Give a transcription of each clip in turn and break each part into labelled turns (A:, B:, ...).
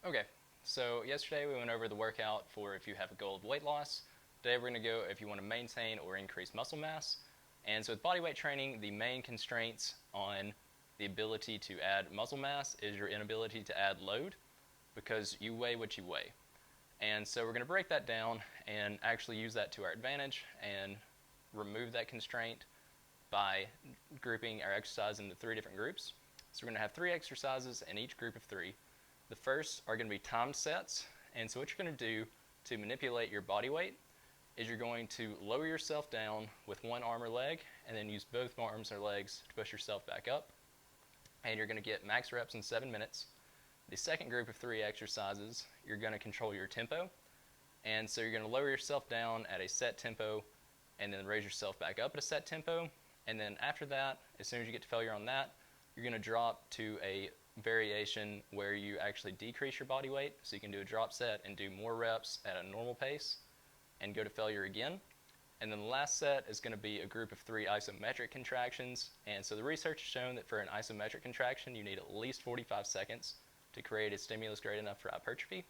A: Okay, so yesterday we went over the workout for if you have a goal of weight loss. Today we're going to go if you want to maintain or increase muscle mass. And so with bodyweight training, the main constraints on the ability to add muscle mass is your inability to add load, because you weigh what you weigh. And so we're going to break that down and actually use that to our advantage and remove that constraint by grouping our exercise into 3 different groups. So we're going to have 3 exercises in each group of 3. The first are going to be timed sets, and so what you're going to do to manipulate your body weight is you're going to lower yourself down with one arm or leg and then use both arms or legs to push yourself back up, and you're going to get max reps in 7 minutes. The second group of 3 exercises, you're going to control your tempo, and so you're going to lower yourself down at a set tempo and then raise yourself back up at a set tempo, and then after that, as soon as you get to failure on that, you're going to drop to a variation where you actually decrease your body weight, so you can do a drop set and do more reps at a normal pace and go to failure again. And then the last set is going to be a group of 3 isometric contractions, and so the research has shown that for an isometric contraction you need at least 45 seconds to create a stimulus great enough for hypertrophy.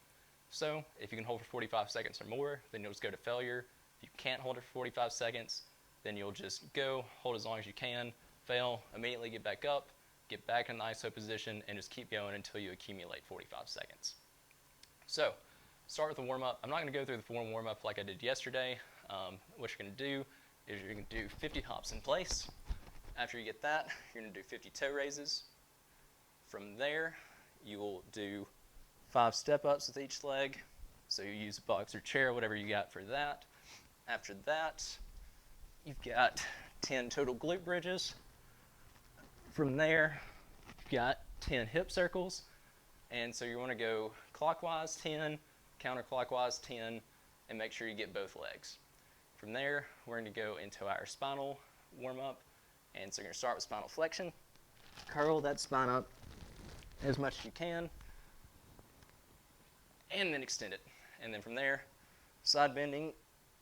A: So if you can hold for 45 seconds or more, then you'll just go to failure. If you can't hold it for 45 seconds, then you'll just go, hold as long as you can, fail, immediately get back up, get back in the ISO position, and just keep going until you accumulate 45 seconds. So, start with the warm-up. I'm not going to go through the full warm-up like I did yesterday. What you're going to do is you're going to do 50 hops in place. After you get that, you're going to do 50 toe raises. From there, you will do 5 step-ups with each leg. So you use a box or chair, whatever you got for that. After that, you've got 10 total glute bridges. From there, you've got 10 hip circles, and so you want to go clockwise 10, counterclockwise 10, and make sure you get both legs. From there, we're going to go into our spinal warm-up, and so you're going to start with spinal flexion. Curl that spine up as much as you can, and then extend it. And then from there, side bending,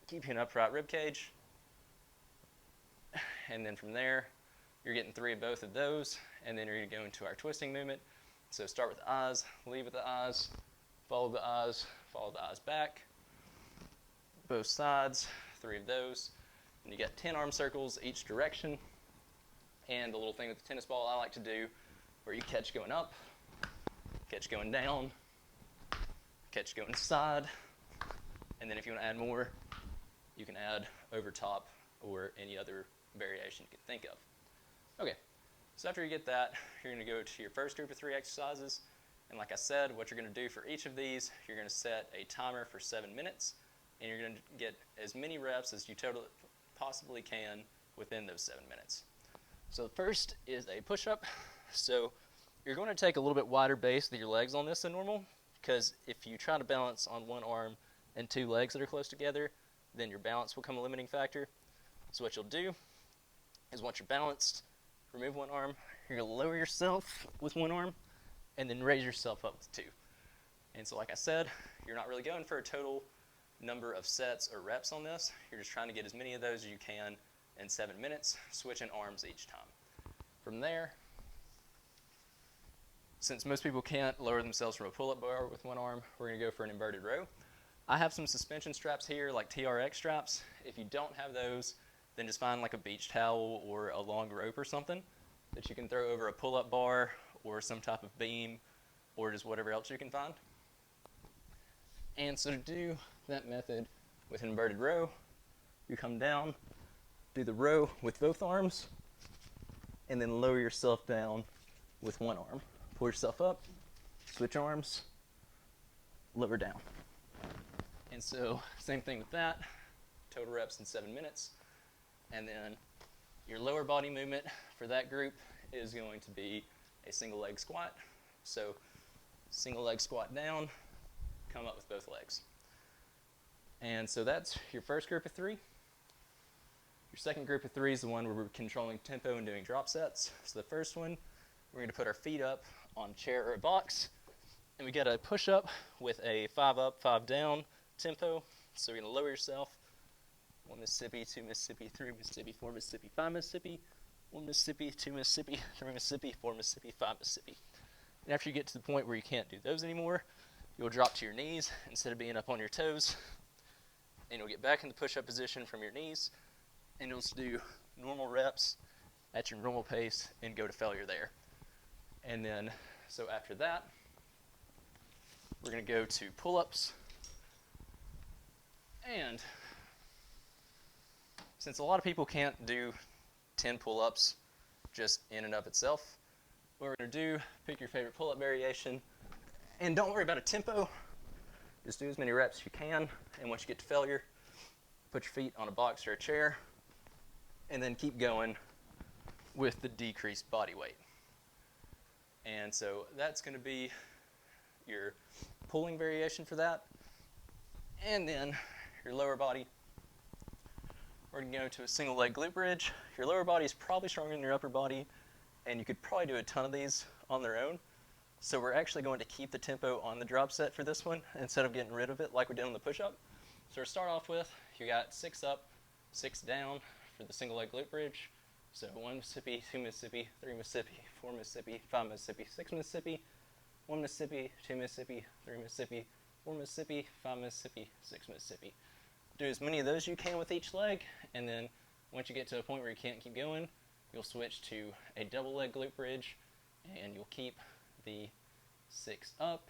A: keeping an upright rib cage, and then from there, you're getting 3 of both of those, and then you're going to go into our twisting movement. So start with the eyes, lead with the eyes, follow the eyes back, both sides, 3 of those. And you got 10 arm circles each direction. And the little thing with the tennis ball I like to do, where you catch going up, catch going down, catch going side, and then if you want to add more, you can add over top or any other variation you can think of. Okay, so after you get that, you're going to go to your first group of 3 exercises, and like I said, what you're going to do for each of these, you're going to set a timer for 7 minutes, and you're going to get as many reps as you totally possibly can within those 7 minutes. So the first is a push-up. So you're going to take a little bit wider base with your legs on this than normal, because if you try to balance on one arm and 2 legs that are close together, then your balance will become a limiting factor. So what you'll do is once you're balanced, remove one arm, you're going to lower yourself with one arm, and then raise yourself up with 2. And so like I said, you're not really going for a total number of sets or reps on this. You're just trying to get as many of those as you can in 7 minutes, switching arms each time. From there, since most people can't lower themselves from a pull-up bar with one arm, we're going to go for an inverted row. I have some suspension straps here, like TRX straps. If you don't have those, then just find like a beach towel or a long rope or something that you can throw over a pull-up bar or some type of beam or just whatever else you can find. And so to do that method with an inverted row, you come down, do the row with both arms, and then lower yourself down with one arm. Pull yourself up, switch arms, lower down. And so same thing with that, total reps in 7 minutes. And then your lower body movement for that group is going to be a single leg squat. So single leg squat down, come up with both legs. And so that's your first group of 3. Your second group of 3 is the one where we're controlling tempo and doing drop sets. So the first one, we're going to put our feet up on a chair or a box, and we got a push up with a 5 up, 5 down tempo. So you're going to lower yourself. 1 Mississippi, 2 Mississippi, 3 Mississippi, 4 Mississippi, 5 Mississippi, 1 Mississippi, 2 Mississippi, 3 Mississippi, 4 Mississippi, 5 Mississippi. And after you get to the point where you can't do those anymore, you'll drop to your knees instead of being up on your toes, and you'll get back in the push-up position from your knees, and you'll just do normal reps at your normal pace and go to failure there. And then, so after that, we're going to go to pull-ups. And since a lot of people can't do 10 pull-ups just in and of itself, what we're going to do, pick your favorite pull-up variation, and don't worry about a tempo. Just do as many reps as you can, and once you get to failure, put your feet on a box or a chair, and then keep going with the decreased body weight. And so that's going to be your pulling variation for that. And then your lower body, we're going to go to a single leg glute bridge. Your lower body is probably stronger than your upper body, and you could probably do a ton of these on their own. So we're actually going to keep the tempo on the drop set for this one instead of getting rid of it like we did on the push-up. So to start off with, you got 6 up, 6 down for the single leg glute bridge. So 1 Mississippi, 2 Mississippi, 3 Mississippi, 4 Mississippi, 5 Mississippi, 6 Mississippi, 1 Mississippi, 2 Mississippi, 3 Mississippi, 4 Mississippi, 5 Mississippi, 6 Mississippi. Do as many of those as you can with each leg, and then once you get to a point where you can't keep going, you'll switch to a double leg glute bridge, and you'll keep the 6 up,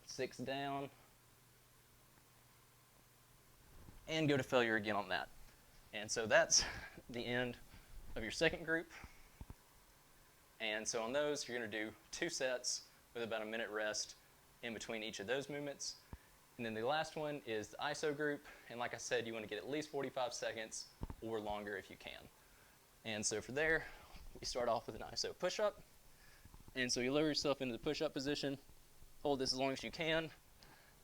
A: 6 down, and go to failure again on that. And so that's the end of your second group. And so on those, you're going to do 2 sets with about a minute rest in between each of those movements. And then the last one is the ISO group. And like I said, you want to get at least 45 seconds or longer if you can. And so for there, we start off with an ISO push-up. And so you lower yourself into the push-up position, hold this as long as you can.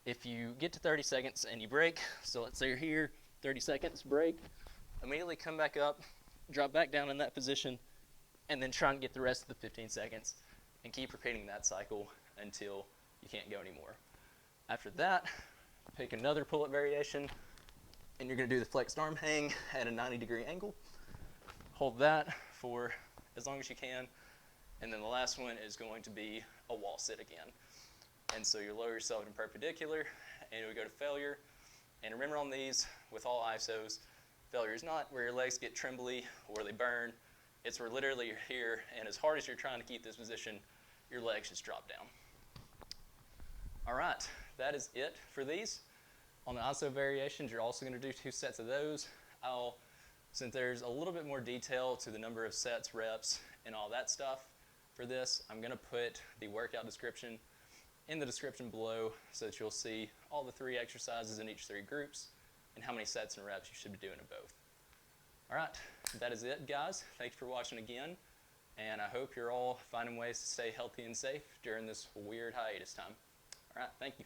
A: If you get to 30 seconds and you break, so let's say you're here, 30 seconds, break, immediately come back up, drop back down in that position, and then try and get the rest of the 15 seconds and keep repeating that cycle until you can't go anymore. After that, pick another pull-up variation, and you're going to do the flexed arm hang at a 90-degree angle. Hold that for as long as you can, and then the last one is going to be a wall sit again. And so you lower yourself in perpendicular, and you'll go to failure. And remember on these, with all ISOs, failure is not where your legs get trembly or they burn. It's where literally you're here, and as hard as you're trying to keep this position, your legs just drop down. All right, that is it for these. On the ISO variations, you're also going to do 2 sets of those. Since there's a little bit more detail to the number of sets, reps, and all that stuff for this, I'm going to put the workout description in the description below so that you'll see all the 3 exercises in each 3 groups and how many sets and reps you should be doing in both. All right, that is it, guys. Thanks for watching again, and I hope you're all finding ways to stay healthy and safe during this weird hiatus time. All right, thank you.